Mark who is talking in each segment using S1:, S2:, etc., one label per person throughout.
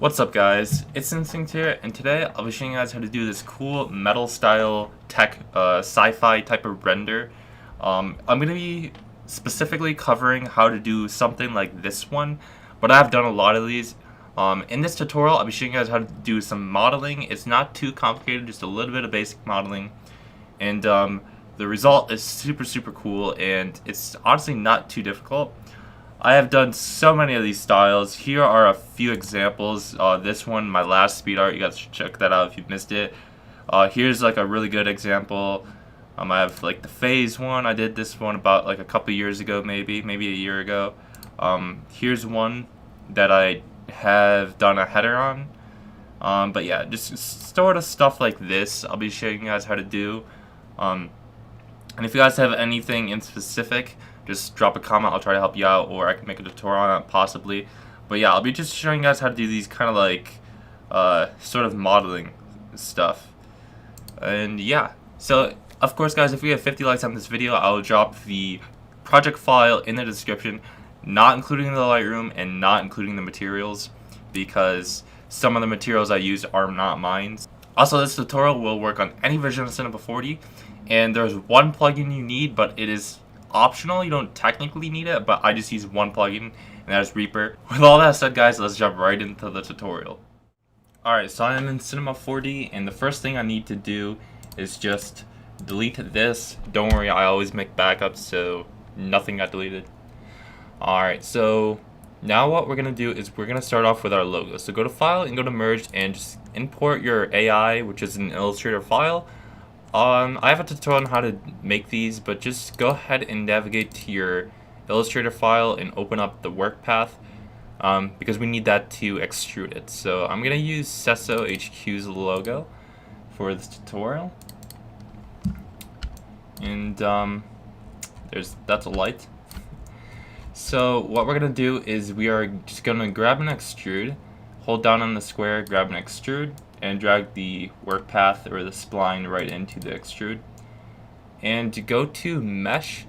S1: What's up guys, it's Instinct here, and today I'll be showing you guys how to do this cool metal style tech sci-fi type of render. I'm going to be specifically covering how to do something like this one, but I've done a lot of these. In this tutorial I'll be showing you guys how to do some modeling. It's not too complicated, just a little bit of basic modeling, and the result is super cool, and it's honestly not too difficult. I have done so many of these styles. Here are a few examples. This one, my last speed art, you guys should check that out if you missed it. Here's like a really good example. I have like the phase one. I did this one about like a couple years ago, maybe a year ago. Here's one that I have done a header on. But yeah, just sort of stuff like this I'll be showing you guys how to do. And if you guys have anything in specific, just drop a comment. I'll try to help you out, or I can make a tutorial on it possibly. But yeah, I'll be just showing you guys how to do these kind of like sort of modeling stuff. And yeah, so of course guys, if we have 50 likes on this video, I'll drop the project file in the description, not including the Lightroom and not including the materials, because some of the materials I used are not mine. Also, this tutorial will work on any version of Cinema 4D, and there's one plugin you need, but it is optional. You don't technically need it, but I just use one plugin, and that is Reaper. With all that said guys, let's jump right into the tutorial. Alright, so I'm in Cinema 4D, and the first thing I need to do is just delete this. Don't worry, I always make backups, so nothing got deleted. Alright, so now what we're going to do is we're going to start off with our logo. So go to File and go to Merge and just import your AI, which is an Illustrator file. I have a tutorial on how to make these, but just go ahead and navigate to your Illustrator file and open up the work path, because we need that to extrude it. So I'm going to use Sesso HQ's logo for this tutorial. And that's a light. So what we're going to do is we are just going to grab an extrude, hold down on the square, grab an extrude, and drag the work path or the spline right into the extrude. And to go to mesh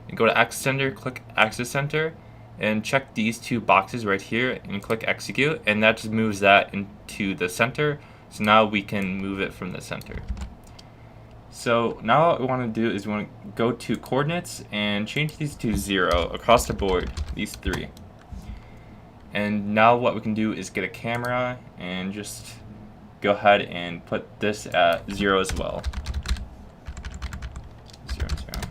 S1: and go to axis center, click axis center, and check these two boxes right here and click execute, and that just moves that into the center. So now we can move it from the center. So now what we want to do is we want to go to coordinates and change these to 0 across the board, these three. And now what we can do is get a camera and just go ahead and put this at 0 as well. 0, 0.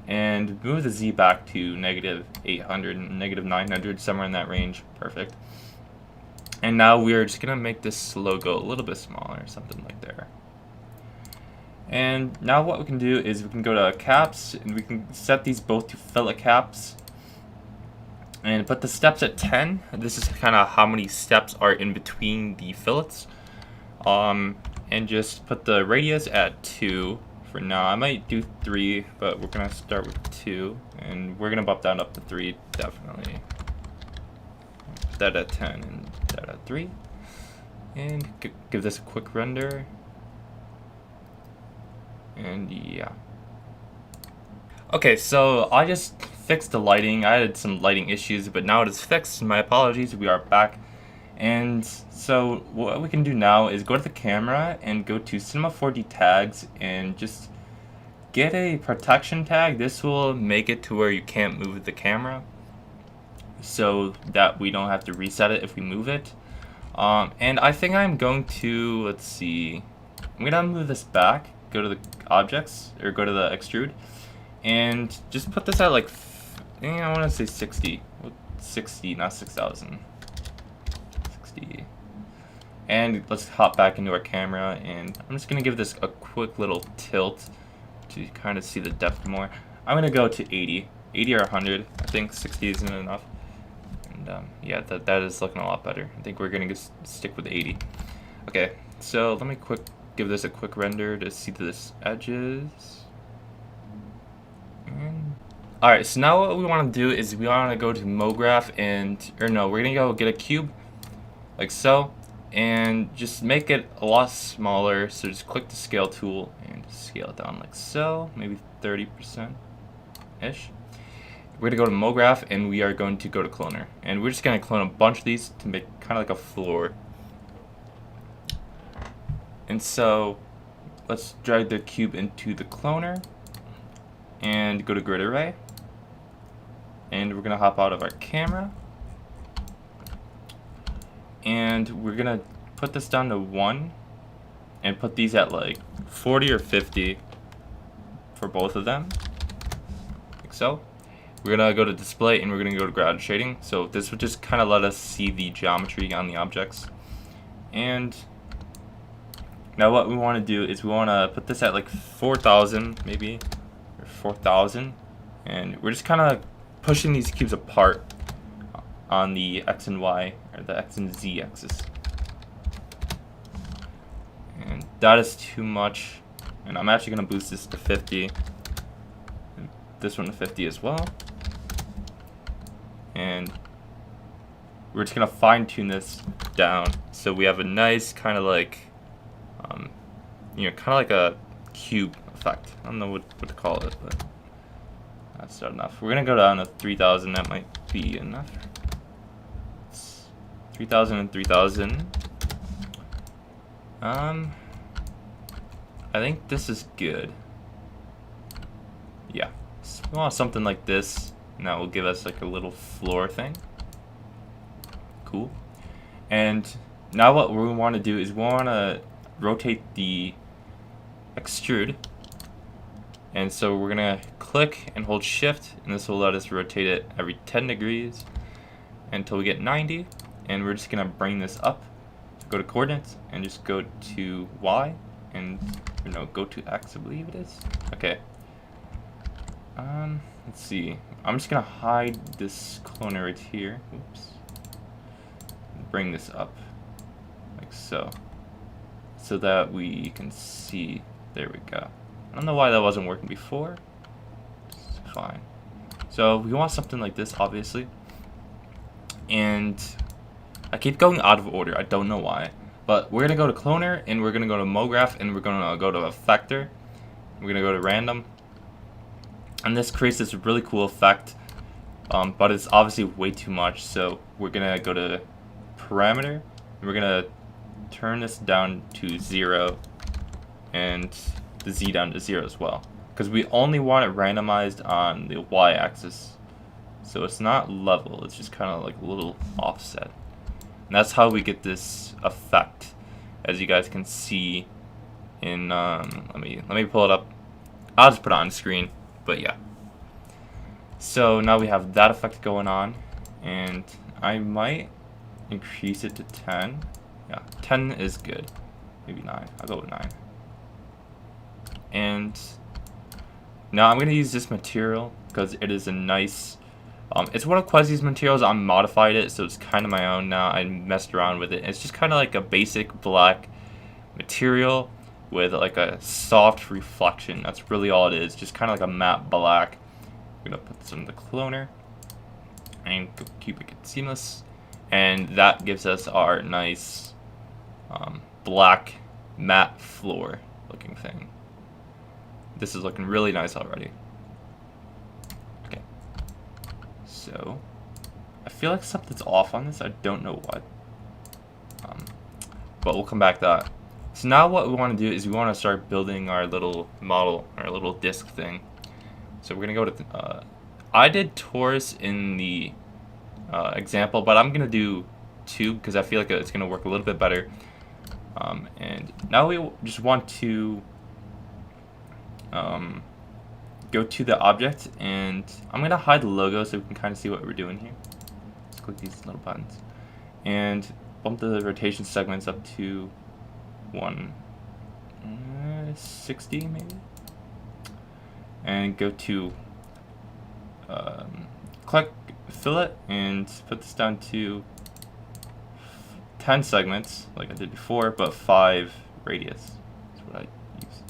S1: And move the Z back to -800 and -900, somewhere in that range. Perfect. And now we're just going to make this logo a little bit smaller, something like there. And now what we can do is we can go to caps and we can set these both to fillet caps. And put the steps at 10. This is kind of how many steps are in between the fillets. And just put the radius at 2 for now. I might do 3, but we're going to start with 2. And we're going to bump that up to 3, definitely. Put that at 10 and that at 3. And give this a quick render. And yeah. Okay, so I just fixed the lighting. I had some lighting issues, but now it is fixed. My apologies, we are back. And so what we can do now is go to the camera and go to Cinema 4D tags and just get a protection tag. This will make it to where you can't move the camera, so that we don't have to reset it if we move it. And I think I'm going to, let's see, I'm gonna move this back, go to the objects, or go to the extrude, and just put this at like, I want to say 60. 60, not 6,000. 60. And let's hop back into our camera, and I'm just going to give this a quick little tilt to kind of see the depth more. I'm going to go to 80. 80 or 100. I think 60 isn't enough. And yeah, that is looking a lot better. I think we're going to stick with 80. Okay, so let me give this a quick render to see this edges. Alright, so now what we want to do is we want to go to MoGraph we're going to go get a cube, like so, and just make it a lot smaller. So just click the scale tool and scale it down like so, maybe 30%-ish. we're gonna go to MoGraph and we are going to go to Cloner, and we're just gonna clone a bunch of these to make kind of like a floor. And so let's drag the cube into the cloner and go to grid array, and we're gonna hop out of our camera, and we're gonna put this down to 1 and put these at like 40 or 50 for both of them, like so. We're gonna go to display and we're gonna go to ground shading, so this would just kind of let us see the geometry on the objects. And now what we want to do is we want to put this at like 4,000 maybe, or 4,000, and we're just kind of pushing these cubes apart on the X and Y, or the X and Z axis. And that is too much, and I'm actually going to boost this to 50, and this one to 50 as well. And we're just going to fine tune this down so we have a nice kind of like you know, kind of like a cube effect. I don't know what to call it, but that's not enough. We're gonna go down to 3,000. That might be enough. It's 3,000 and 3,000. I think this is good. Yeah, so we want something like this, and that will give us like a little floor thing. Cool. And now what we want to do is we want to rotate the extrude, and so we're gonna click and hold shift, and this will let us rotate it every 10 degrees until we get 90, and we're just gonna bring this up, go to coordinates and just go to Y, and go to X, I believe it is. Okay, let's see, I'm just gonna hide this cloner right here. Oops. Bring this up like so that we can see. There we go. I don't know why that wasn't working before. It's fine. So we want something like this, obviously. And I keep going out of order. I don't know why. But we're going to go to Cloner, and we're going to go to MoGraph, and we're going to go to Effector. We're going to go to Random. And this creates this really cool effect. But it's obviously way too much. So we're going to go to Parameter. And we're going to turn this down to 0. And the Z down to 0 as well, because we only want it randomized on the y-axis, so it's not level, it's just kind of like a little offset, and that's how we get this effect, as you guys can see in let me pull it up. I'll just put it on screen, but yeah. So now we have that effect going on, and I might increase it to 10. Yeah, 10 is good. Maybe 9. I'll go with 9. And now I'm going to use this material because it is a nice, it's one of Quasi's materials. I modified it, so it's kind of my own now. I messed around with it. It's just kind of like a basic black material with like a soft reflection. That's really all it is, just kind of like a matte black. I'm going to put this in the cloner and keep it seamless. And that gives us our nice black matte floor looking thing. This is looking really nice already. Okay. So, I feel like something's off on this. I don't know what. But we'll come back to that. So now what we want to do is we want to start building our little model, our little disc thing. So we're going to go to... I did torus in the example, but I'm going to do tube because I feel like it's going to work a little bit better. And now we just want to... go to the object, and I'm going to hide the logo so we can kind of see what we're doing here. Let's click these little buttons and bump the rotation segments up to 160 maybe, and go to click fillet and put this down to 10 segments like I did before, but 5 radius. That's what I use.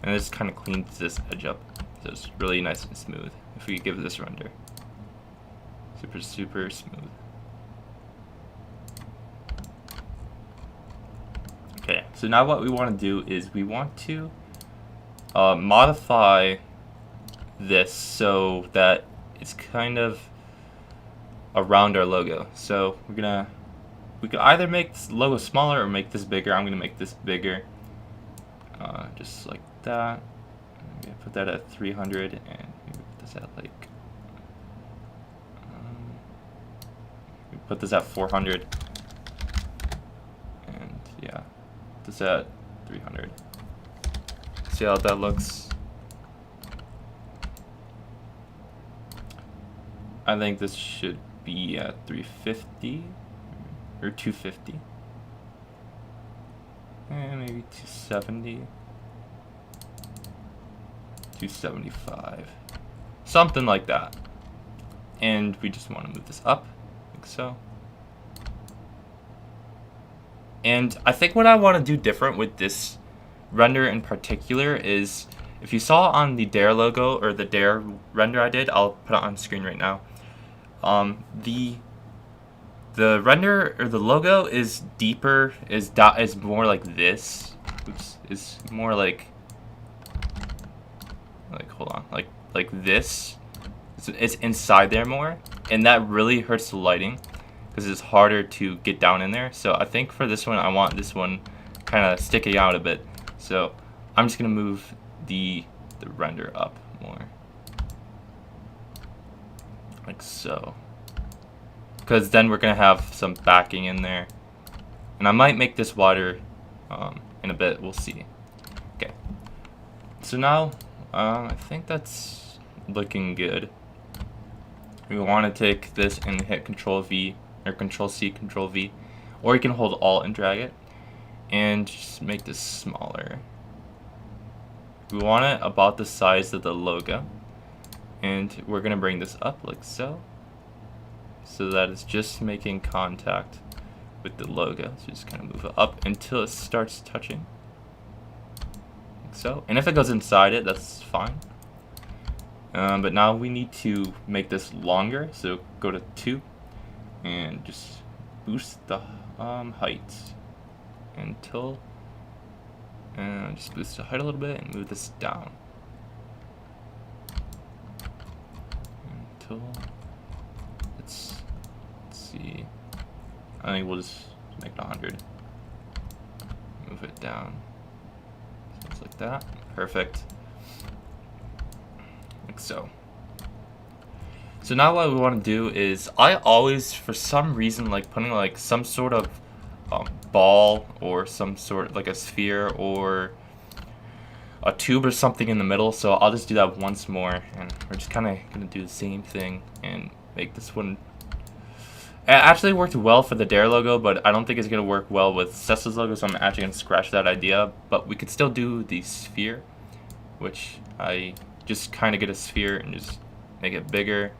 S1: And this kind of cleans this edge up, so it's really nice and smooth. If we give this render, super smooth. Okay, so now what we want to do is we want to modify this so that it's kind of around our logo. So we could either make this logo smaller or make this bigger. I'm gonna make this bigger, just like that. I'm gonna put that at 300 and maybe put this at like put this at 400, and yeah, this at 300. See how that looks? I think this should be at 350 or 250, and maybe 270, 275, something like that. And we just want to move this up, like so. And I think what I want to do different with this render in particular is, if you saw on the Dare logo or the Dare render I did, I'll put it on screen right now. The render or the logo is deeper, is more like this. Oops, is more like hold on, like this. It's inside there more, and that really hurts the lighting because it's harder to get down in there. So I think for this one, I want this one kind of sticking out a bit. So I'm just gonna move the render up more, like so, because then we're gonna have some backing in there, and I might make this wider in a bit. We'll see. Okay, so now I think that's looking good. We want to take this and hit Control V or Control C, Control V, or you can hold Alt and drag it, and just make this smaller. We want it about the size of the logo, and we're gonna bring this up like so, so that it's just making contact with the logo. So just kind of move it up until it starts touching, like so. And if it goes inside it, that's fine. But now we need to make this longer, so go to 2 and just boost the height until, and just boost the height a little bit and move this down until let's see, I think we'll just make it 100, move it down, so it's like that. Perfect. Like so. So now what we want to do is, I always for some reason like putting like some sort of ball or some sort like a sphere or a tube or something in the middle. So I'll just do that once more, and we're just kind of gonna do the same thing and make this one. It actually worked well for the Dare logo, but I don't think it's gonna work well with Cessa's logo, so I'm actually gonna scratch that idea. But we could still do the sphere, which I just kind of get a sphere and just make it bigger.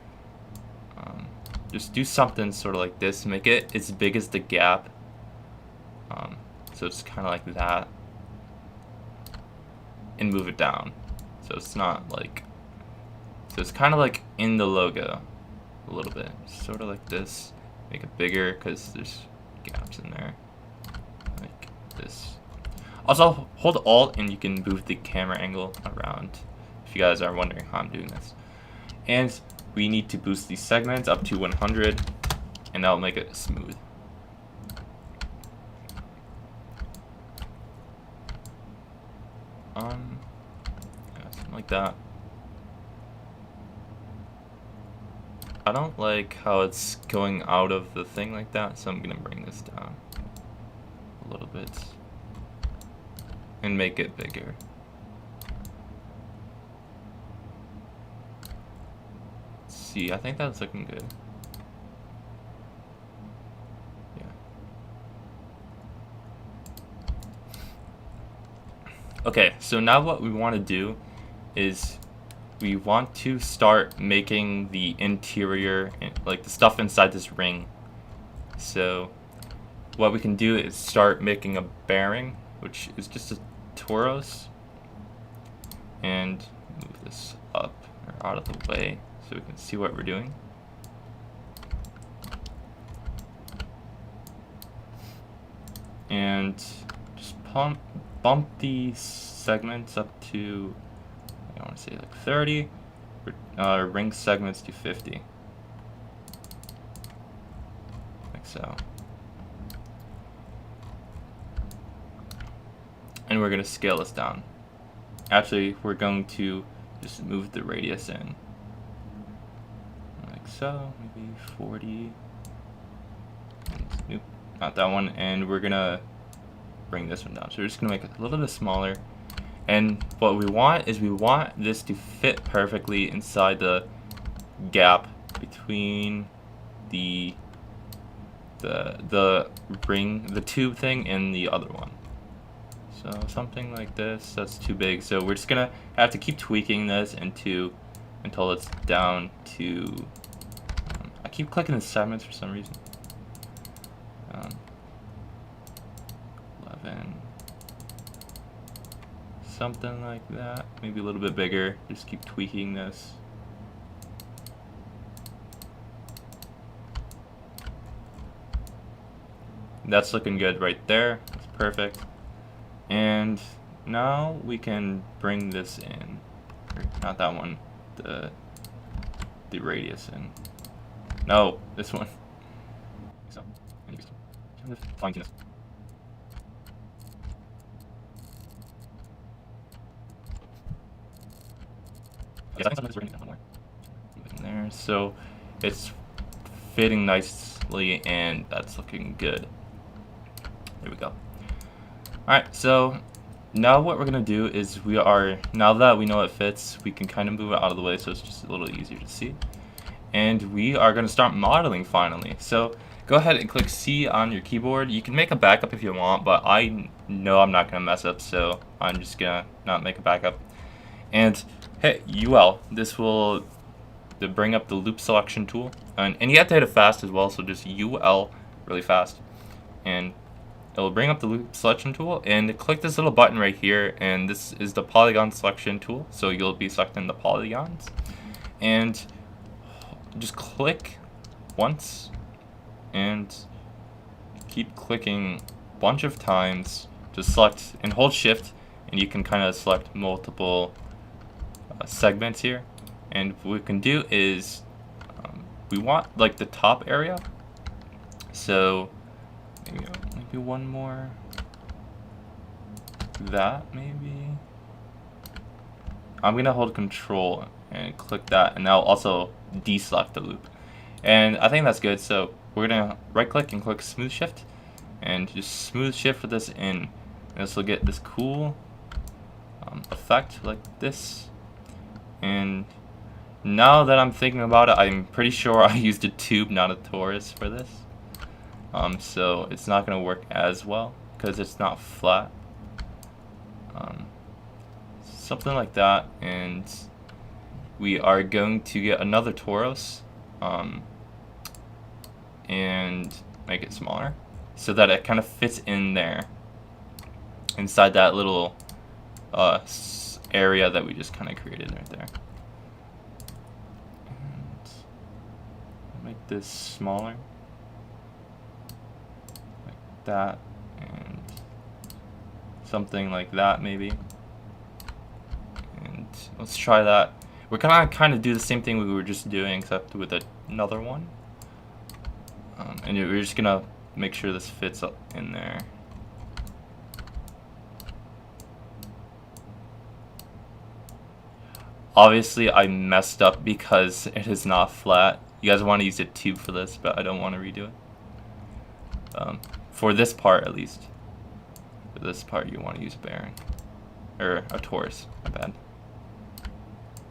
S1: Just do something sort of like this, make it as big as the gap. So it's kind of like that, and move it down. So it's not like, so it's kind of like in the logo a little bit, sort of like this. Make it bigger because there's gaps in there, like this. Also, hold Alt and you can move the camera angle around if you guys are wondering how I'm doing this. And we need to boost these segments up to 100, and that'll make it smooth. Yeah, something like that. I don't like how it's going out of the thing like that, so I'm gonna bring this down a little bit and make it bigger. Let's see, I think that's looking good. Yeah. Okay, so now what we want to do is we want to start making the interior, like the stuff inside this ring. So what we can do is start making a bearing, which is just a torus, and move this up or out of the way so we can see what we're doing. And just bump these segments up to, I want to say like 30, ring segments to 50. Like so. And we're going to scale this down. Actually, we're going to just move the radius in. Like so, maybe 40. Nope, not that one. And we're going to bring this one down. So we're just going to make it a little bit smaller. And what we want is we want this to fit perfectly inside the gap between the ring, the tube thing, and the other one. So something like this. That's too big. So we're just gonna have to keep tweaking this until it's down to. I keep clicking the segments for some reason. 11. Something like that. Maybe a little bit bigger. Just keep tweaking this. That's looking good right there. That's perfect. And now we can bring this in. Not that one. The radius in. No, this one. So, fine tune this. Yes, I think sometimes it's somewhere. There, so it's fitting nicely, and that's looking good. There we go. Alright, so now what we're gonna do is now that we know it fits, we can kind of move it out of the way so it's just a little easier to see. And we are gonna start modeling finally. So go ahead and click C on your keyboard. You can make a backup if you want, but I know I'm not gonna mess up, so I'm just gonna not make a backup. And hey, UL, this will bring up the loop selection tool, and you have to hit it fast as well, so just UL really fast, and it will bring up the loop selection tool, and click this little button right here, and this is the polygon selection tool, so you'll be selecting the polygons, and just click once and keep clicking a bunch of times to select, and hold shift, and you can kind of select multiple segments here. And what we can do is we want like the top area, so maybe one more, that maybe. I'm gonna hold control and click that, and now also deselect the loop, and I think that's good. So we're gonna right click and click smooth shift and just smooth shift this in, and this will get this cool effect like this. And now that I'm thinking about it, I'm pretty sure I used a tube, not a torus for this. So it's not going to work as well because it's not flat. Something like that, and we are going to get another torus and make it smaller so that it kind of fits in there inside that little area that we just kind of created right there. And make this smaller like that, and something like that maybe. And let's try that. We're gonna kind of do the same thing we were just doing, except with another one. And we're just gonna make sure this fits up in there. Obviously, I messed up because it is not flat. You guys want to use a tube for this, but I don't want to redo it. For this part, at least. For this part, you want to use a bearing. Or a torus, my bad.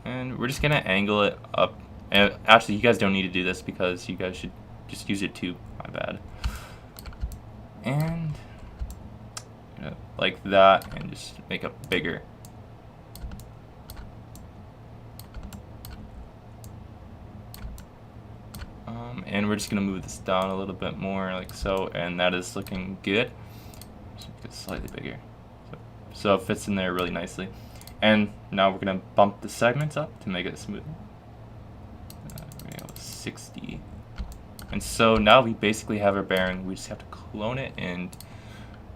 S1: And we're just going to angle it up. And actually, you guys don't need to do this because you guys should just use a tube, my bad. And like that, and just make it bigger. And we're just going to move this down a little bit more, like so, and that is looking good. Just make it slightly bigger. So it fits in there really nicely. And now we're going to bump the segments up to make it smooth. We're going to go with 60. And so now we basically have our bearing. We just have to clone it, and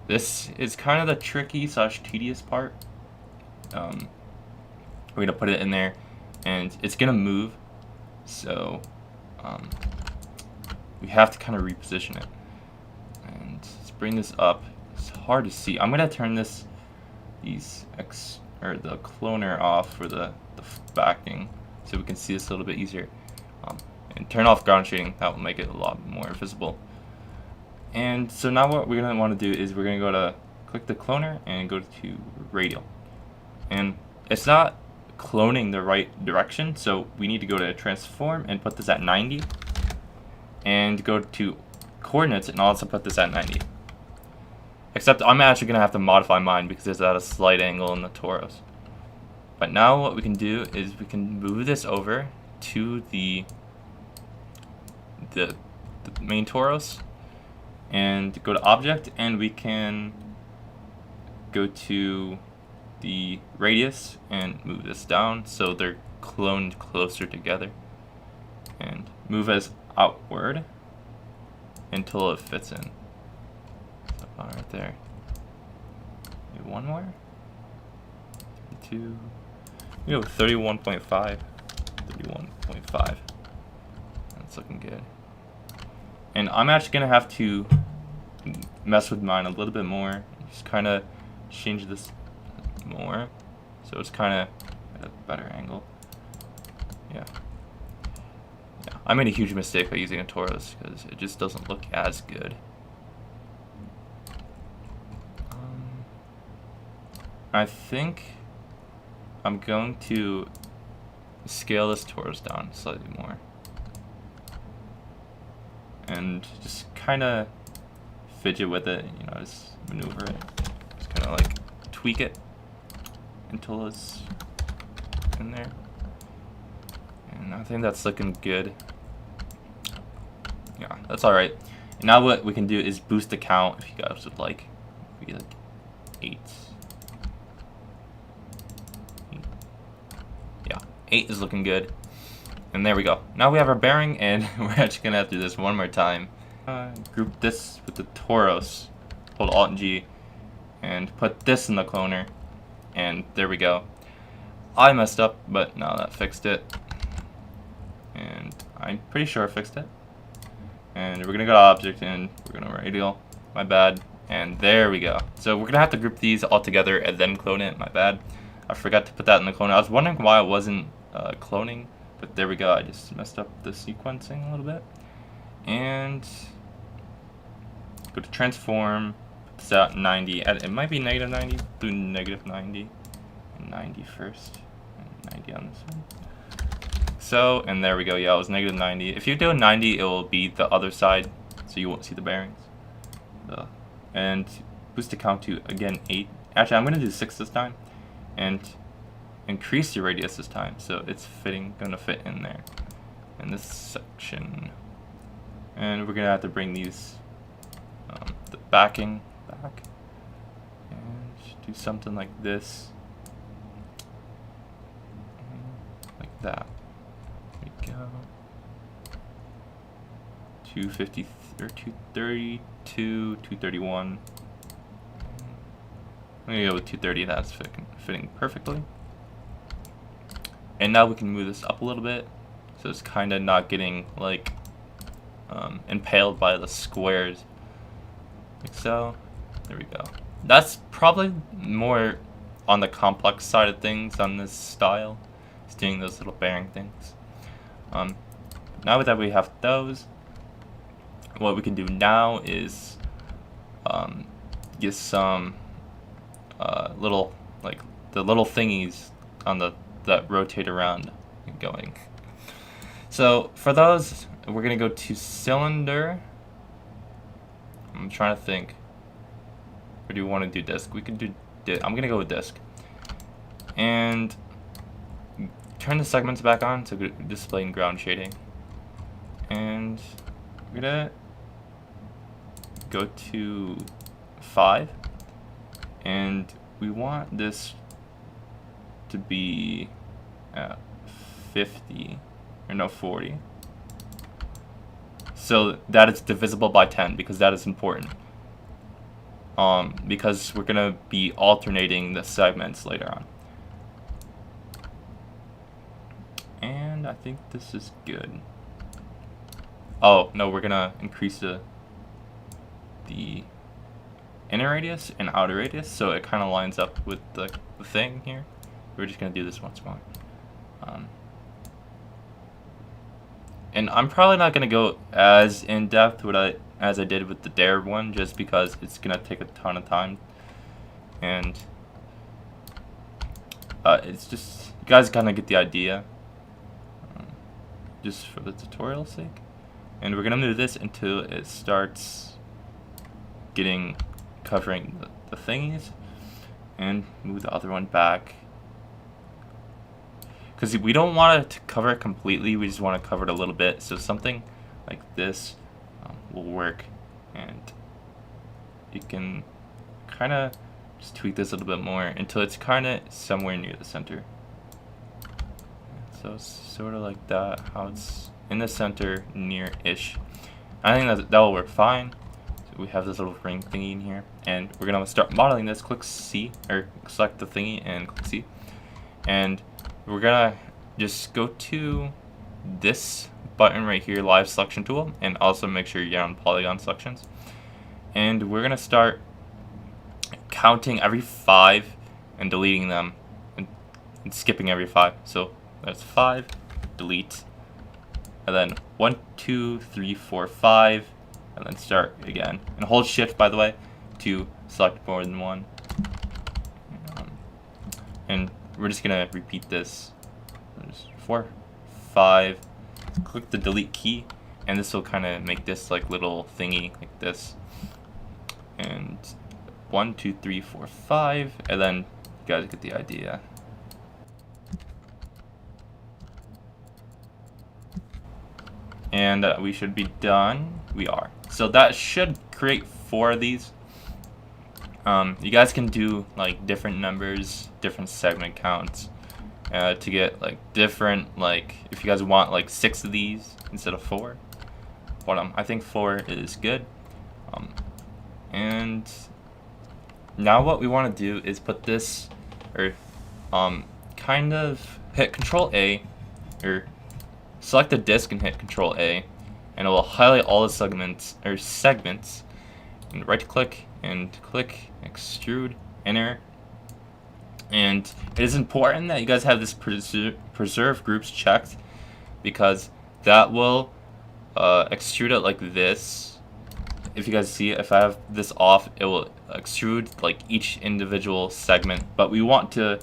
S1: this is kind of the tricky / tedious part. We're going to put it in there, and it's gonna move, so we have to kind of reposition it. And let's bring this up. It's hard to see. I'm gonna turn the cloner off for the backing, so we can see this a little bit easier. And turn off ground shading. That will make it a lot more visible. And so now what we're gonna want to do is we're gonna go to click the cloner and go to radial. And it's not cloning the right direction, so we need to go to transform and put this at 90, and go to coordinates and also put this at 90. Except I'm actually gonna have to modify mine because it's at a slight angle in the torus. But now what we can do is we can move this over to the main torus and go to object, and we can go to the radius and move this down so they're cloned closer together, and move us outward until it fits in. So right there. Maybe one more. 32. You know, 31.5. 31.5. That's looking good. And I'm actually gonna have to mess with mine a little bit more. Just kind of change this more, so it's kind of at a better angle. Yeah. I made a huge mistake by using a torus because it just doesn't look as good. I think I'm going to scale this torus down slightly more and just kind of fidget with it, you know, just maneuver it, just kind of like tweak it until it's in there. And I think that's looking good. Yeah, that's alright. Now what we can do is boost the count if you guys would like. Maybe like 8. Yeah, 8 is looking good. And there we go. Now we have our bearing, and we're actually gonna have to do this one more time. Group this with the torus. Hold Alt and G, and put this in the cloner. And there we go. I messed up, but now that fixed it. And I'm pretty sure I fixed it. And we're gonna go to object and we're gonna radial. My bad. And there we go. So we're gonna have to group these all together and then clone it. My bad. I forgot to put that in the cloner. I was wondering why it wasn't cloning, but there we go. I just messed up the sequencing a little bit. And go to transform. Put this out 90. It might be negative 90. Do negative 90 and 90 first, and 90 on this one. So, and there we go. Yeah, it was negative 90. If you do a 90, it will be the other side, so you won't see the bearings. And boost the count to, again, 8. Actually, I'm going to do 6 this time. And increase the radius this time, so it's going to fit in there, in this section. And we're going to have to bring these, the backing back. And do something like this. Like that. 250 or 232, 231. I'm gonna go with 230. That's fitting perfectly. And now we can move this up a little bit, so it's kind of not getting like impaled by the squares, like so. There we go. That's probably more on the complex side of things on this style. It's doing those little bearing things. Now that we have those, what we can do now is get some little, like the little thingies on that rotate around going. So for those, we're gonna go to cylinder. I'm trying to think. Or do you want to do disk? We can do. I'm gonna go with disk. And turn the segments back on to display in ground shading. And we're gonna go to 5, and we want this to be at 50, or no, 40, so that it's divisible by 10, because that is important. Because we're gonna be alternating the segments later on. I think this is good. Oh no, we're gonna increase the inner radius and outer radius, so it kind of lines up with the thing here. We're just gonna do this once more. And I'm probably not gonna go as in depth as I did with the dare one, just because it's gonna take a ton of time, and it's just, you guys kind of get the idea, just for the tutorial's sake. And we're gonna move this until it starts covering the thingies, and move the other one back, because we don't want it to cover it completely, we just want to cover it a little bit, so something like this will work. And you can kind of just tweak this a little bit more until it's kind of somewhere near the center. So sort of like that, how it's in the center near-ish. I think that will work fine. So we have this little ring thingy in here, and we're gonna start modeling this. Click C, or select the thingy and click C, and we're gonna just go to this button right here, live selection tool, and also make sure you're on polygon selections. And we're gonna start counting every 5 and deleting them, and skipping every 5. So that's 5, delete, and then 1, 2, 3, 4, 5, and then start again. And hold shift, by the way, to select more than one. And we're just gonna repeat this. There's 4, 5. Click the delete key, and this will kind of make this like little thingy like this. And 1, 2, 3, 4, 5, and then you guys get the idea. And we should be done. We are. So that should create 4 of these. You guys can do like different numbers, different segment counts, to get like different, like if you guys want like 6 of these instead of 4. But I think 4 is good. And now what we want to do is put this, or kind of hit Control A, or select the disk and hit Control A, and it will highlight all the segments, and right click and click extrude inner. And it is important that you guys have this preserve groups checked, because that will extrude it like this. If you guys see, if I have this off, it will extrude like each individual segment, but we want to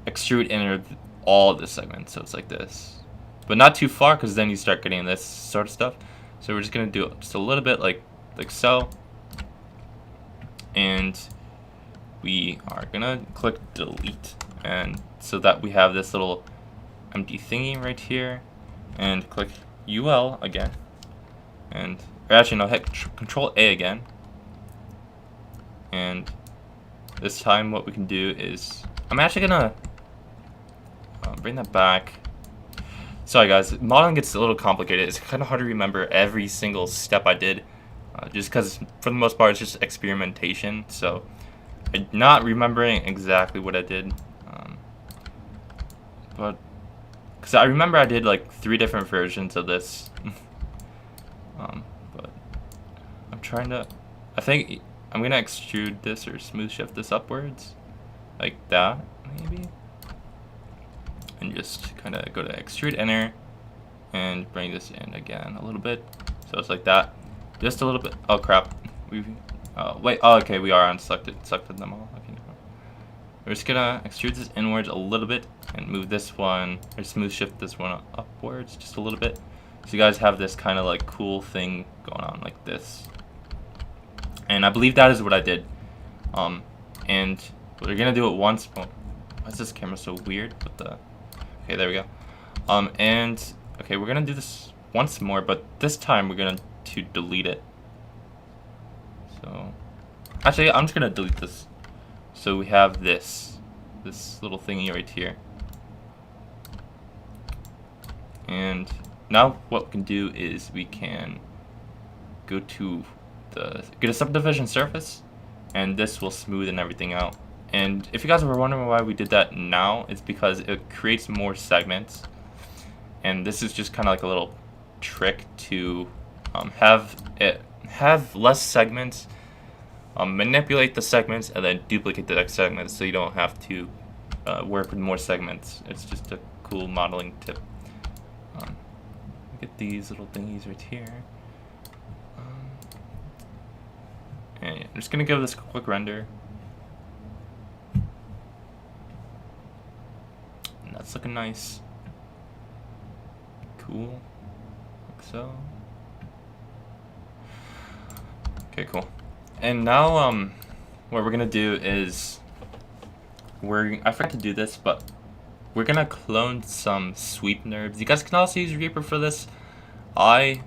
S1: extrude inner all the segments, so it's like this, but not too far, because then you start getting this sort of stuff. So we're just gonna do it just a little bit like so, and we are gonna click delete, and so that we have this little empty thingy right here, and click UL again, and or actually no, hit Control A again, and this time what we can do is, I'm actually gonna bring that back. Sorry guys, modeling gets a little complicated. It's kind of hard to remember every single step I did, just because for the most part it's just experimentation, so I'm not remembering exactly what I did, but because I remember I did like 3 different versions of this. But I'm trying to, I think I'm gonna extrude this or smooth shift this upwards like that maybe, and just kind of go to extrude inner and bring this in again a little bit, so it's like that, just a little bit. Oh crap, we've wait, oh okay, we are selected them all. Okay, we're just gonna extrude this inwards a little bit and move this one, or smooth shift this one upwards just a little bit, so you guys have this kind of like cool thing going on like this. And I believe that is what I did. And we're gonna do it once. Oh, why is this camera so weird? What the? Okay, there we go. And okay, we're gonna do this once more, but this time we're gonna delete it. So actually, I'm just gonna delete this. So we have this little thingy right here. And now what we can do is we can go to get a subdivision surface, and this will smoothen everything out. And if you guys were wondering why we did that now, it's because it creates more segments. And this is just kind of like a little trick to have less segments, manipulate the segments, and then duplicate the next segments, so you don't have to work with more segments. It's just a cool modeling tip. Get these little thingies right here. And I'm just gonna give this a quick render. And that's looking nice. Cool. Like so. Okay, cool. And now what we're gonna do is I forgot to do this, but we're gonna clone some sweep NURBs. You guys can also use Reaper for this. I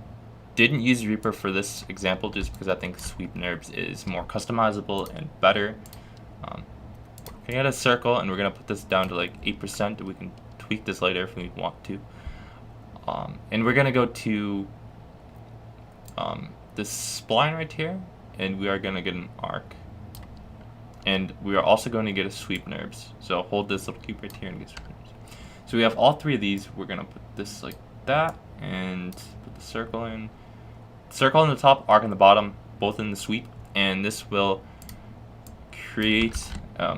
S1: didn't use Reaper for this example just because I think sweep NURBs is more customizable and better. We're gonna get a circle and we're gonna put this down to like 8%. We can tweak this later if we want to. And we're gonna go to this spline right here, and we are gonna get an arc. And we are also going to get a sweep NURBs. So hold this little cube right here and get sweep NURBs. So we have all three of these. We're gonna put this like that and put the circle in. Circle in the top, arc in the bottom, both in the sweep. And this will create,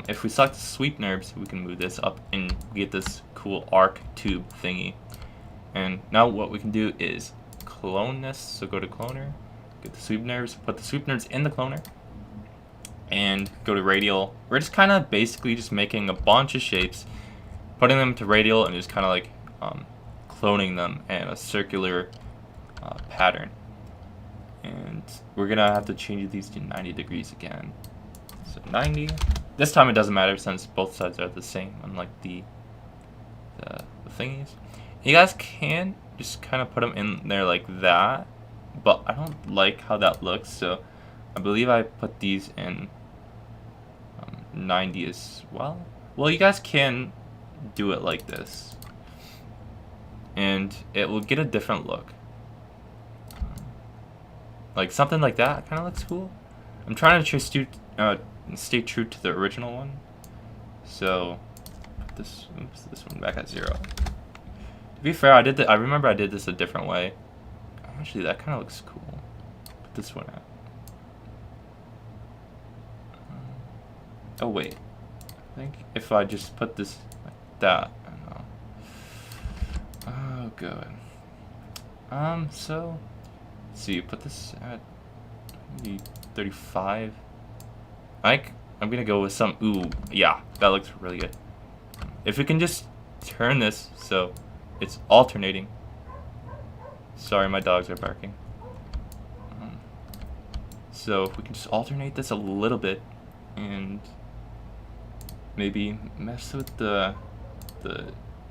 S1: if we select the sweep NURBs, we can move this up and get this cool arc tube thingy. And now what we can do is clone this. So go to cloner, get the sweep NURBs, put the sweep NURBs in the cloner, and go to radial. We're just kind of basically just making a bunch of shapes, putting them to radial, and just kind of like cloning them in a circular pattern. And we're gonna have to change these to 90 degrees again. So 90. This time it doesn't matter since both sides are the same, unlike the thingies. You guys can just kind of put them in there like that, but I don't like how that looks, so I believe I put these in 90 as well. Well, you guys can do it like this, and it will get a different look. Like something like that kind of looks cool. I'm trying to stay true to the original one. So put this one back at 0. To be fair, I remember I did this a different way. Actually, that kind of looks cool. Put this one at. Oh wait, I think if I just put this like that, I don't know. Oh good. So let's see, put this at maybe 35. I'm gonna go with some. Ooh, yeah, that looks really good. If we can just turn this so it's alternating. Sorry, my dogs are barking. So if we can just alternate this a little bit and maybe mess with the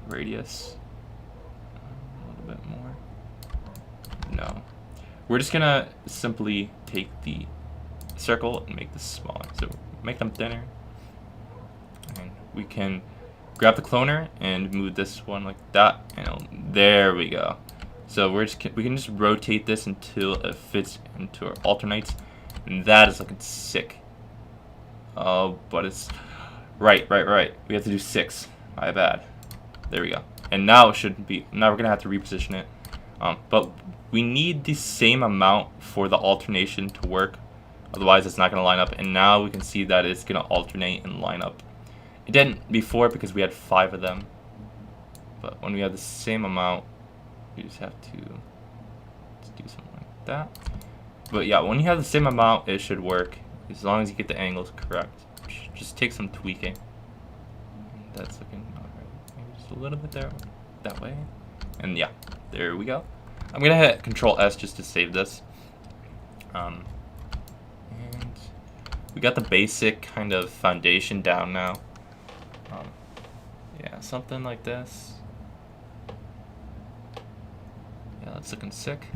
S1: radius a little bit more. No, we're just gonna simply take the circle and make this smaller. So make them thinner, and we can grab the cloner and move this one like that, and there we go. So we can just rotate this until it fits into our alternates, and that is looking sick. Oh, but it's right. We have to do 6. My bad. There we go. And now it shouldn't be. Now we're gonna have to reposition it. But we need the same amount for the alternation to work. Otherwise, it's not gonna line up. And now we can see that it's gonna alternate and line up. It didn't before because we had 5 of them. But when we have the same amount, you just have to do something like that. But yeah, when you have the same amount, it should work as long as you get the angles correct. Just take some tweaking. That's looking alright. Maybe just a little bit there, that way. And yeah, there we go. I'm gonna hit Control S just to save this. And we got the basic kind of foundation down now. Yeah, something like this. Yeah, that's looking sick.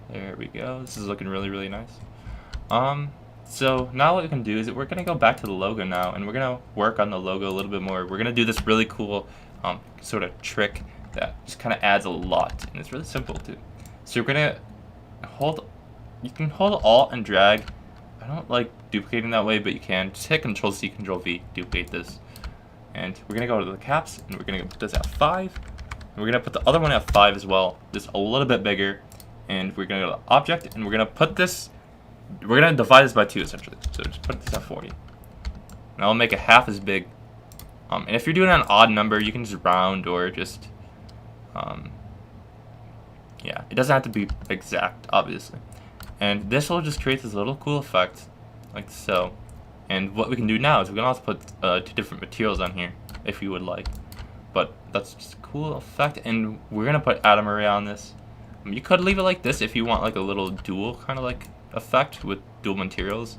S1: There we go. This is looking really nice. So now what we can do is that we're gonna go back to the logo now, and we're gonna work on the logo a little bit more. We're gonna do this really cool sort of trick that just kind of adds a lot, and it's really simple too. So you're gonna hold. You can hold Alt and drag I don't like duplicating that way, but you can. Just hit Control C, Control V, duplicate this. And we're going to go to the caps, and we're going to put this at 5. And we're going to put the other one at 5 as well, just a little bit bigger. And we're going to go to Object, and we're going to put this, we're going to divide this by 2 essentially. So just put this at 40. And I'll make it half as big. And if you're doing an odd number, you can just round or just, yeah, it doesn't have to be exact, obviously. And this will just create this little cool effect, like so. And what we can do now is we can also put 2 different materials on here, if you would like. But that's just a cool effect, and we're gonna put atom array on this. You could leave it like this if you want like a little dual kind of like effect with dual materials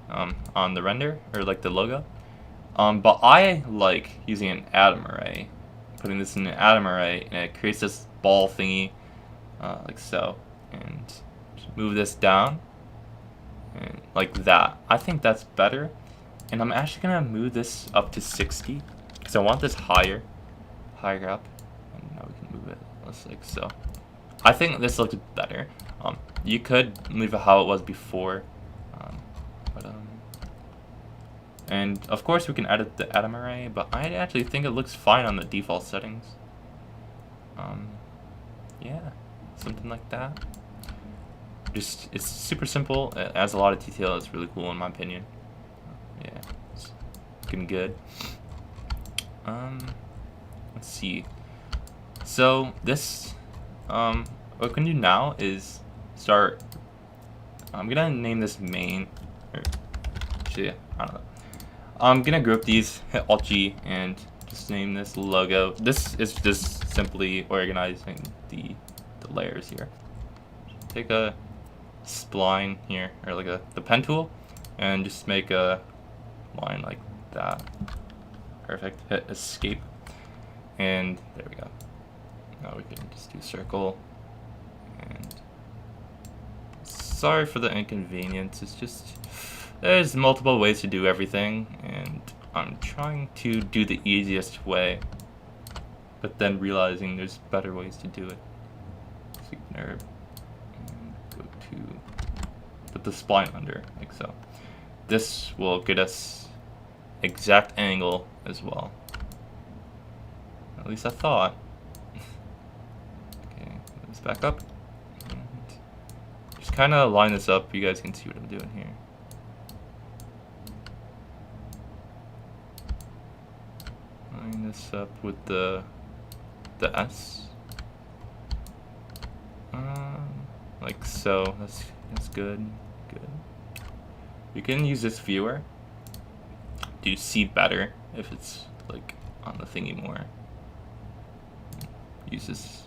S1: on the render or like the logo. But I like using an atom array, putting this in an atom array, and it creates this ball thingy, like so. And just move this down, and like that. I think that's better. And I'm actually gonna move this up to 60 because I want this higher up. And now we can move it just like so. I think this looks better. You could leave it how it was before, and of course we can edit the atom array, but I actually think it looks fine on the default settings. Yeah, something like that. Just, it's super simple. It adds a lot of detail. It's really cool in my opinion. Yeah, it's looking good. Let's see. So this, what we can do now is start. I'm gonna name this main. Or actually, I don't know. I'm gonna group these. Hit Alt G and just name this logo. This is just simply organizing the layers here. Take a spline here, or like the pen tool, and just make a line like that. Perfect. Hit escape, and there we go. Now we can just do circle. And sorry for the inconvenience. It's just there's multiple ways to do everything, and I'm trying to do the easiest way, but then realizing there's better ways to do it. Nerve. Go to put the spline under, like so. This will get us exact angle as well. At least I thought. Okay, move this back up. And just kind of line this up. You guys can see what I'm doing here. Line this up with the S. Like so. That's good. Good. You can use this viewer to see better if it's like on the thingy more. Use this.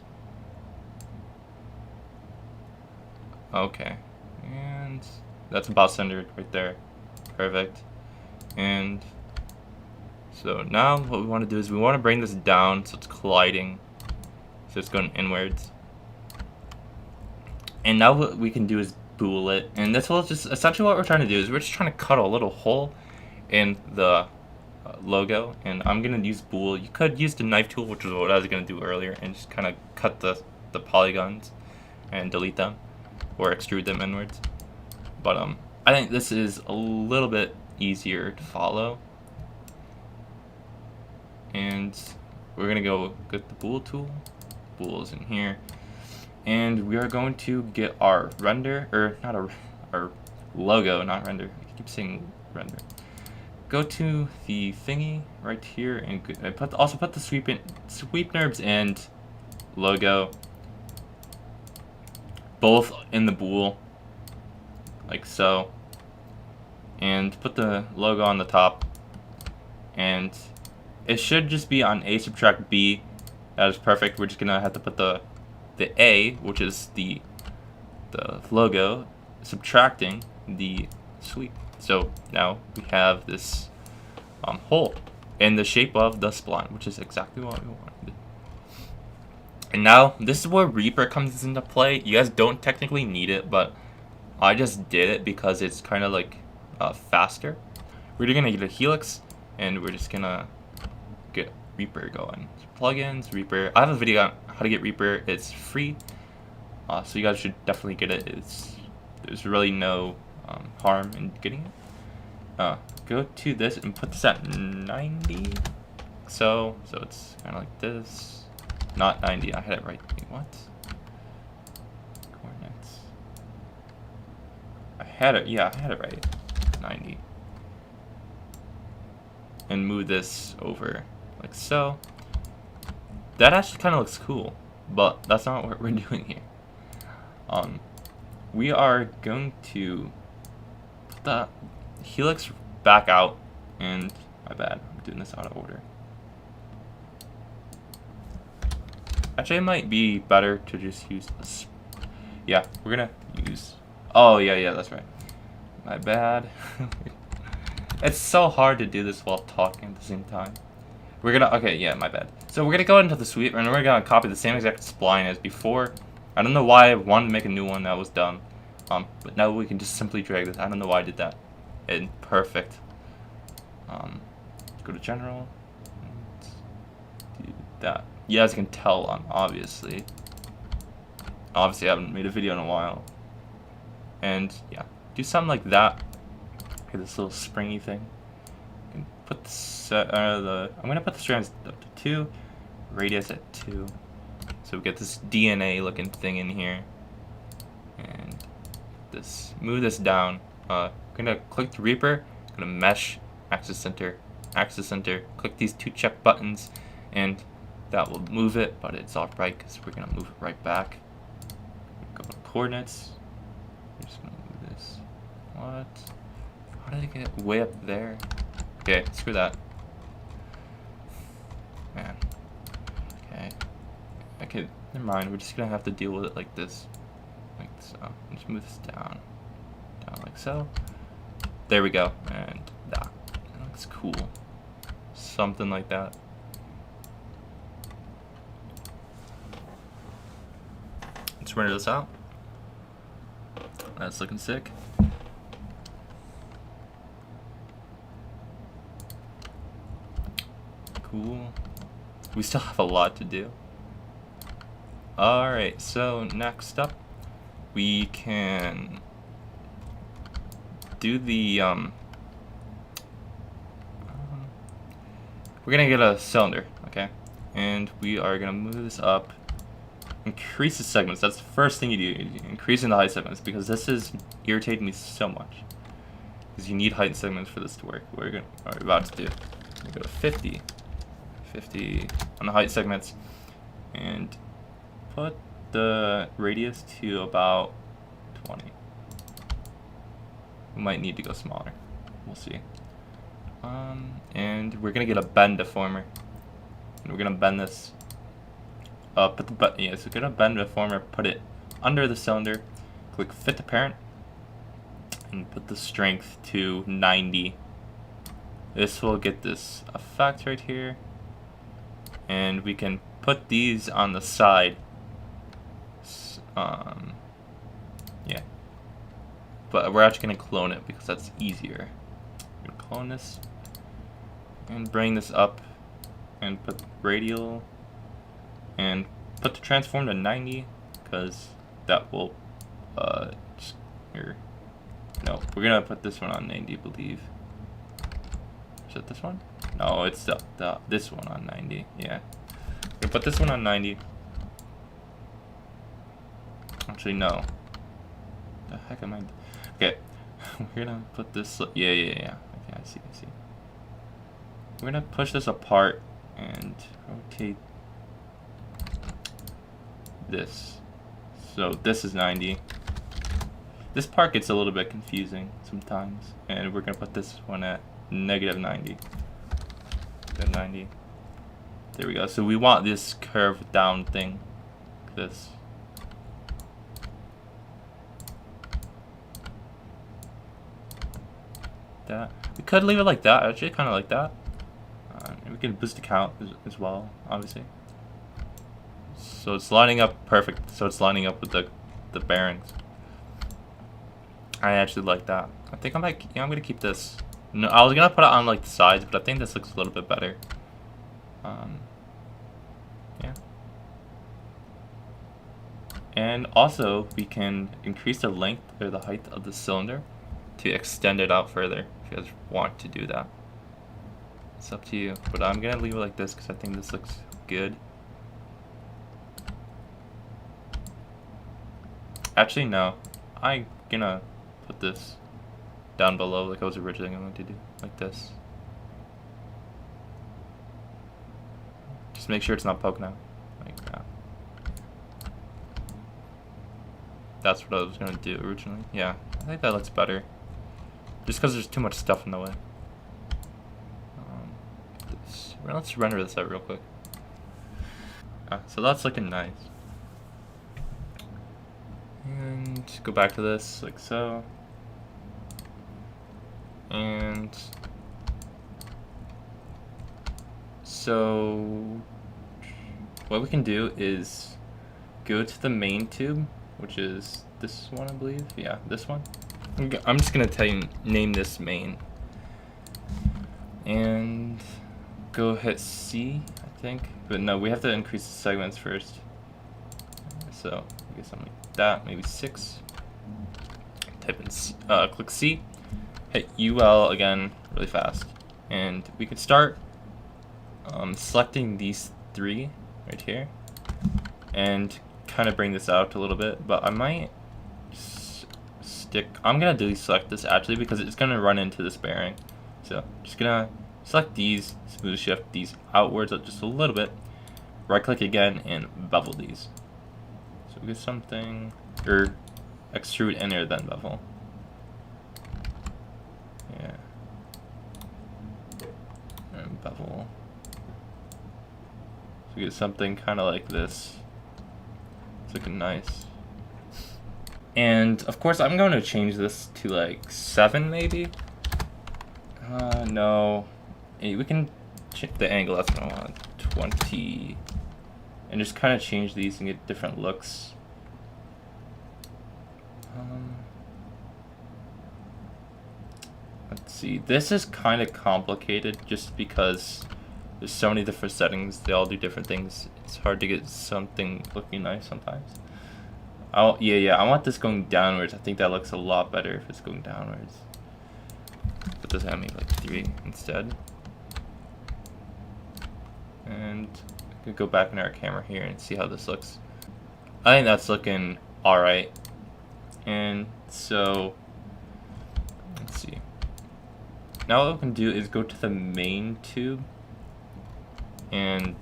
S1: Okay, and that's about centered right there. Perfect. And so now what we want to do is we want to bring this down so it's colliding, so it's going inwards. And now what we can do is bool it, and this will just essentially what we're trying to do is we're just trying to cut a little hole in the logo, and I'm gonna use bool. You could use the knife tool, which is what I was gonna do earlier, and just kind of cut the polygons and delete them or extrude them inwards. But I think this is a little bit easier to follow, and we're gonna go get the bool tool. Bool is in here. And we are going to get our render, or not our logo, not render. I keep saying render. Go to the thingy right here and also put the sweep NURBS and logo both in the bool, like so. And put the logo on the top. And it should just be on A subtract B. That is perfect. We're just gonna have to put the A, which is the logo, subtracting the sweep. So now we have this hole in the shape of the spline, which is exactly what we wanted. And now this is where Reaper comes into play. You guys don't technically need it, but I just did it because it's kind of like faster. We're gonna get a helix, and we're just gonna get Reaper going. So plugins, Reaper. I have a video on how to get Reaper. It's free, so you guys should definitely get it. There's really no harm in getting it. Go to this and put this at 90. So it's kind of like this. Not 90. I had it right. Wait, what? Coordinates. I had it. Yeah, I had it right. 90. And move this over like so. That actually kind of looks cool, but that's not what we're doing here. We are going to put the helix back out, and my bad, I'm doing this out of order. Actually, it might be better to just use this. Yeah, we're gonna use. Oh yeah, that's right. My bad. It's so hard to do this while talking at the same time. We're gonna, okay, yeah, my bad. So we're gonna go into the suite and we're gonna copy the same exact spline as before. I don't know why I wanted to make a new one that was dumb. But now we can just simply drag this. I don't know why I did that. And perfect. Go to general. Do that. You guys can tell obviously I haven't made a video in a while. And yeah, do something like that. Okay, this little springy thing. You can put I'm gonna put the strands up to 2, radius at 2, so we get this DNA looking thing in here. And move this down. Gonna click the Reaper. Gonna mesh, axis center, Click these 2 check buttons, and that will move it. But it's all right because we're gonna move it right back. Go to coordinates. We're just gonna move this. What? How did it get way up there? Okay, screw that. Man. Okay, never mind. We're just gonna have to deal with it like this. Like so. Just move this down. Down like so. There we go. And that looks cool. Something like that. Let's render this out. That's looking sick. Cool. We still have a lot to do. Alright, so next up we can do the we're gonna get a cylinder, okay? And we are gonna move this up. Increase the segments. That's the first thing you do. Increasing the height segments, because this is irritating me so much. Because you need height segments for this to work. We're about to do. We go to 50 on the height segments, and put the radius to about 20. We might need to go smaller. We'll see. And we're gonna get a bend deformer, and we're gonna bend this. So we're gonna bend the deformer, put it under the cylinder, click fit to parent, and put the strength to 90. This will get this effect right here, and we can put these on the side. Yeah, but we're actually gonna clone it because that's easier. We're gonna clone this and bring this up and put radial. And put the transform to 90, because that will, no, we're gonna put this one on 90, I believe. Is it this one? No, it's this one on 90, yeah. We'll put this one on 90. Actually, no. The heck am I? Okay, we're gonna put this, yeah. Okay, I see. We're gonna push this apart and rotate this. So this is 90. This part gets a little bit confusing sometimes, and we're gonna put this one at -90. 90. There we go. So we want this curved down thing. This. That. We could leave it like that. Actually, kind of like that. And we can boost the count as well, obviously. So it's lining up perfect. So it's lining up with the bearings. I actually like that. I think I'm gonna keep this. No, I was gonna put it on like the sides, but I think this looks a little bit better. Yeah. And also we can increase the length or the height of the cylinder. to extend it out further if you guys want to do that. It's up to you, but I'm gonna leave it like this because I think this looks good. Actually, no. I'm gonna put this down below like I was originally going to do, like this. Just make sure it's not poking out, like that. That's what I was gonna do originally. Yeah, I think that looks better. Just because there's too much stuff in the way. Let's render this out real quick. So that's looking nice. And go back to this like so. And so what we can do is go to the main tube, which is this one, I believe. Yeah, this one. I'm just gonna tell you, name this main. And go hit C, I think. But no, we have to increase the segments first. So get something like that, maybe 6. Type in click C, hit UL again really fast, and we could start selecting these 3 right here and kind of bring this out a little bit. But I might I'm gonna deselect this actually because it's gonna run into this bearing. So just gonna select these, smooth shift these outwards just a little bit, right click again and bevel these. So we get something, or extrude inner then bevel. Yeah. And bevel. So we get something kind of like this. It's looking nice. And of course I'm going to change this to like 7 maybe. No. Hey, we can change the angle, that's what I want. 20. And just kind of change these and get different looks. Let's see. This is kind of complicated just because there's so many different settings. They all do different things. It's hard to get something looking nice sometimes. Oh, yeah, I want this going downwards. I think that looks a lot better if it's going downwards. Put this at maybe like 3 instead. And I could go back into our camera here and see how this looks. I think that's looking alright. And so, let's see. Now what we can do is go to the main tube and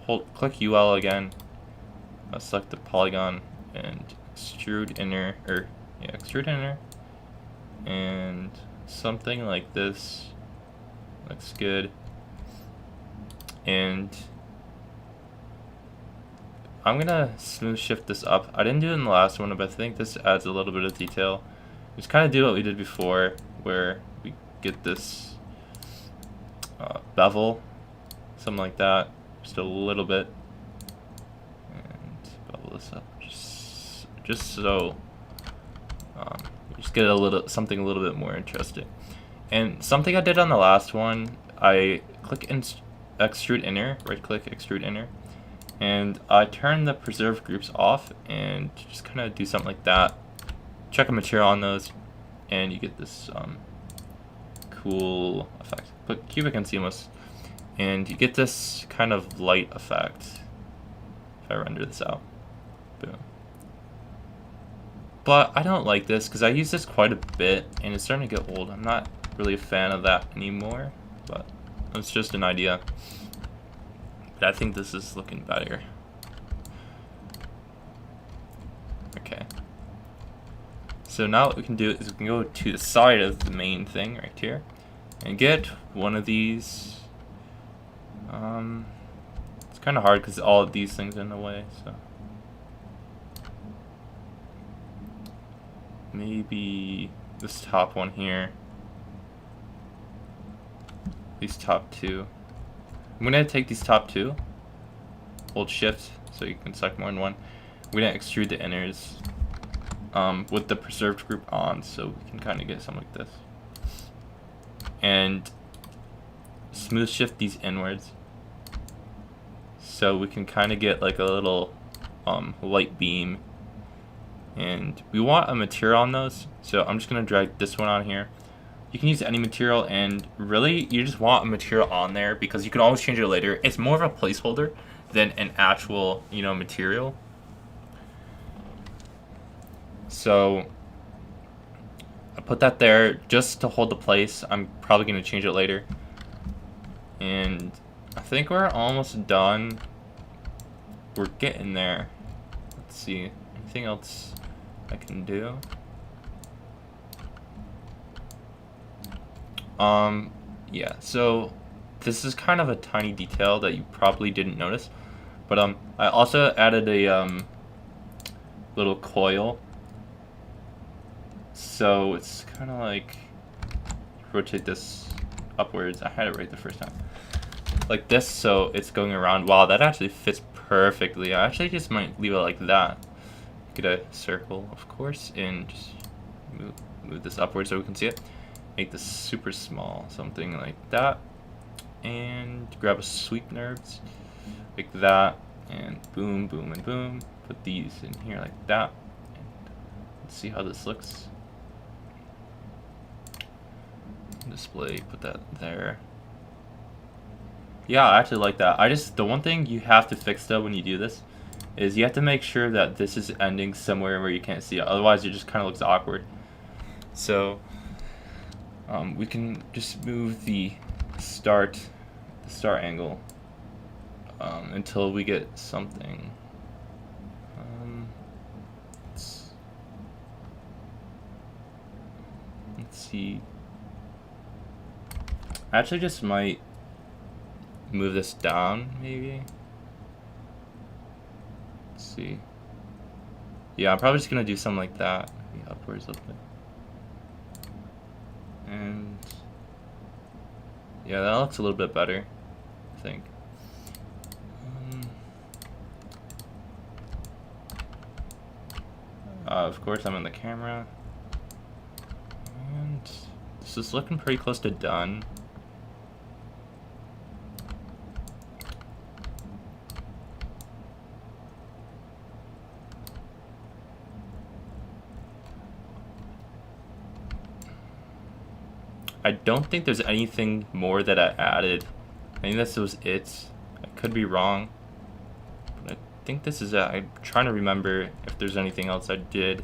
S1: click UL again. Select the polygon and extrude inner, extrude inner, and something like this looks good. And I'm gonna smooth shift this up. I didn't do it in the last one, but I think this adds a little bit of detail. Just kind of do what we did before, where we get this bevel, something like that, just a little bit. This up just so just get something a little bit more interesting. And something I did on the last one, I click extrude inner, right click extrude inner, and I turn the preserved groups off and just kind of do something like that. Check a material on those and you get this cool effect. Click cubic and seamless and you get this kind of light effect if I render this out. Boom. But I don't like this because I use this quite a bit and it's starting to get old. I'm not really a fan of that anymore, but it's just an idea. But I think this is looking better. Okay. So now what we can do is we can go to the side of the main thing right here and get one of these. It's kind of hard because all of these things are in the way, so. Maybe this top one here. These top 2. I'm gonna take these top 2. Hold shift so you can select more than one. We're gonna extrude the inners with the preserved group on, so we can kind of get something like this. And smooth shift these inwards, so we can kind of get like a little light beam and we want a material on those, so I'm just gonna drag this one on here. You can use any material, and really you just want a material on there because you can always change it later. It's more of a placeholder than an actual, you know, material. So I put that there just to hold the place. I'm probably gonna change it later. And I think we're almost done. We're getting there. Let's see, anything else I can do? Yeah, so this is kind of a tiny detail that you probably didn't notice, but I also added a little coil, so it's kind of like rotate this upwards. I had it right the first time, like this, so it's going around. Wow, that actually fits perfectly. I actually just might leave it like that. Get a circle, of course, and just move this upwards so we can see it. Make this super small, something like that, and grab a sweep nerves like that, and boom, boom, and boom. Put these in here like that, and let's see how this looks. Display, put that there. Yeah, I actually like that. The one thing you have to fix though when you do this is you have to make sure that this is ending somewhere where you can't see it. Otherwise, it just kind of looks awkward. So we can just move the start angle until we get something. Let's see. I actually just might move this down, maybe. Let's see. Yeah, I'm probably just gonna do something like that, maybe upwards a little bit. And yeah, that looks a little bit better, I think. Of course, I'm in the camera, and this is looking pretty close to done. I don't think there's anything more that I added. I think this was it. I could be wrong, but I think this is it. I'm trying to remember if there's anything else I did,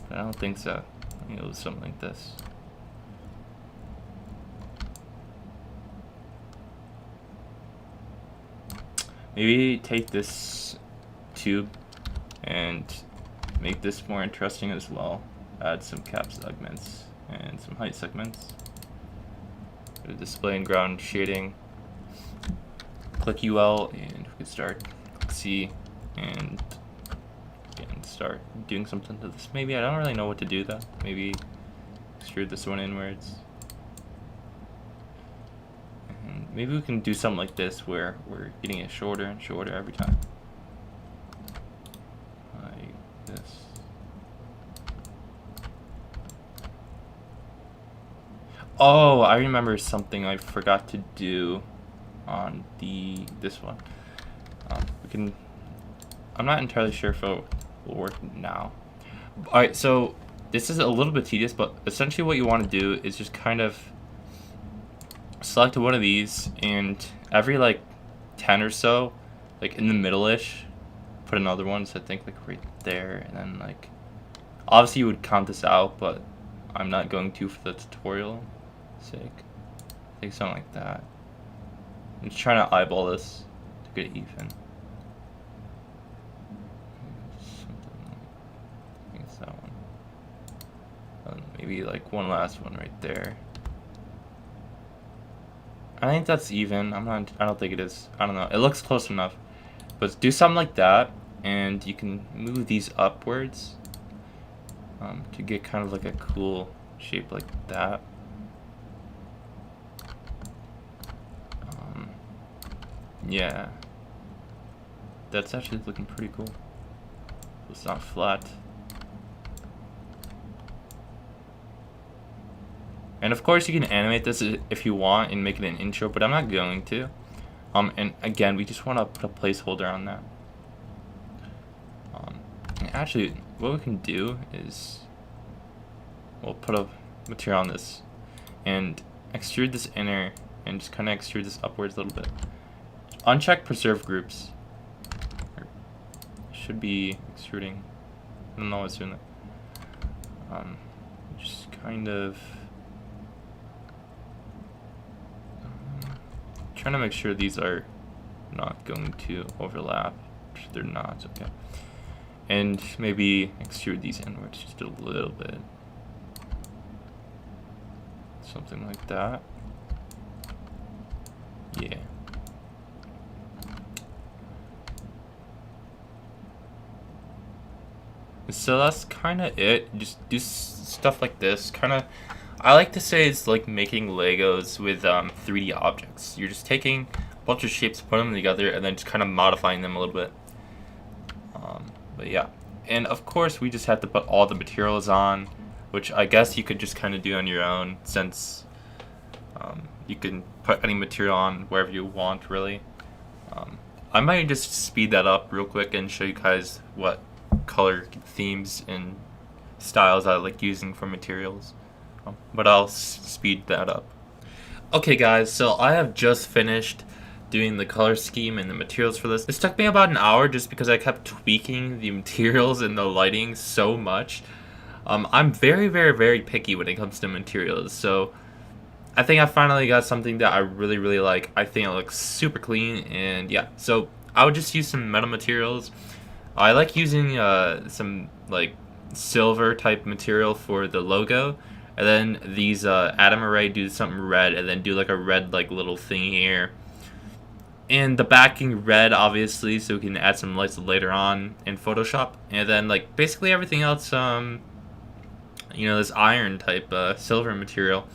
S1: but I don't think so. I think it was something like this. Maybe take this tube and make this more interesting as well. Add some cap segments and some height segments. Go to display and ground shading. Click UL and we can start. Click C and again start doing something to this. Maybe I don't really know what to do though. Maybe extrude this one inwards. And maybe we can do something like this where we're getting it shorter and shorter every time. Like this. Oh, I remember something I forgot to do on this one. I'm not entirely sure if it will work now. Alright, so this is a little bit tedious, but essentially what you want to do is just kind of select one of these, and every like 10 or so, like in the middle-ish, put another one, so I think like right there, and then like, obviously you would count this out, but I'm not going to for the tutorial sake. I think something like that. I'm just trying to eyeball this to get it even. I think it's that one. Maybe like one last one right there. I think that's even. I don't think it is. I don't know. It looks close enough. But do something like that, and you can move these upwards to get kind of like a cool shape like that. Yeah, that's actually looking pretty cool. It's not flat. And of course you can animate this if you want and make it an intro, but I'm not going to. And again, we just want to put a placeholder on that. actually, what we can do is we'll put a material on this and extrude this inner and just kind of extrude this upwards a little bit. Uncheck preserve groups. Should be extruding. I don't know what's doing that. Just kind of trying to make sure these are not going to overlap. They're not, okay. And maybe extrude these inwards just a little bit. Something like that. Yeah. So that's kind of it. Just do stuff like this. Kind of, I like to say it's like making Legos with 3D objects. You're just taking a bunch of shapes, putting them together, and then just kind of modifying them a little bit. But yeah, and of course we just have to put all the materials on, which I guess you could just kind of do on your own, since you can put any material on wherever you want, really. I might just speed that up real quick and show you guys what color themes and styles I like using for materials, but I'll speed that up. Okay guys, so I have just finished doing the color scheme and the materials for this. This took me about an hour just because I kept tweaking the materials and the lighting so much. I'm very picky when it comes to materials, so I think I finally got something that I really like. I think it looks super clean, and yeah, so I would just use some metal materials. I like using some like silver type material for the logo, and then these atom array do something red, and then do like a red like little thing here, and the backing red obviously, so we can add some lights later on in Photoshop, and then like basically everything else, you know, this iron type silver material.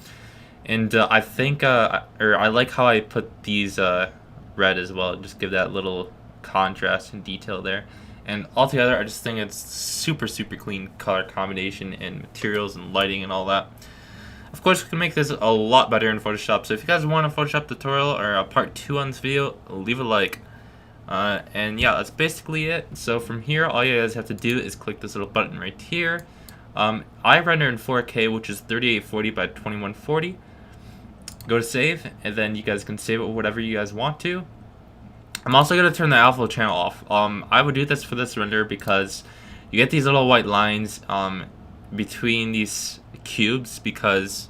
S1: And I think or I like how I put these red as well, just give that little contrast and detail there. And altogether, I just think it's super clean color combination and materials and lighting and all that. Of course, we can make this a lot better in Photoshop. So if you guys want a Photoshop tutorial or a part 2 on this video, leave a like. And yeah, that's basically it. So from here, all you guys have to do is click this little button right here. I render in 4K, which is 3840 by 2140. Go to save, and then you guys can save it whatever you guys want to. I'm also going to turn the alpha channel off. I would do this for this render because you get these little white lines between these cubes because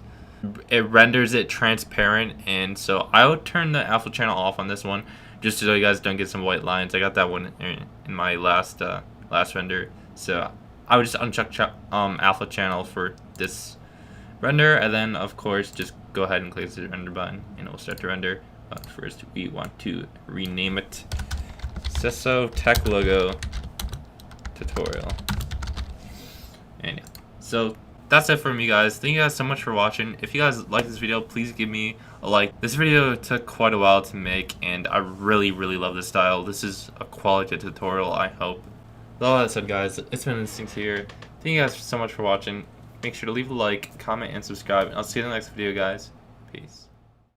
S1: it renders it transparent, and so I would turn the alpha channel off on this one just so you guys don't get some white lines. I got that one in my last render, so I would just uncheck alpha channel for this render, and then of course just go ahead and click the render button and it will start to render. First we want to rename it SAUCER Tech Logo Tutorial. And yeah, so that's it for me guys. Thank you guys so much for watching. If you guys like this video, please give me a like. This video took quite a while to make, and I really love this style. This is a quality tutorial, I hope. With all that said guys, it's been Instinct here. Thank you guys so much for watching. Make sure to leave a like, comment, and subscribe, and I'll see you in the next video guys. Peace.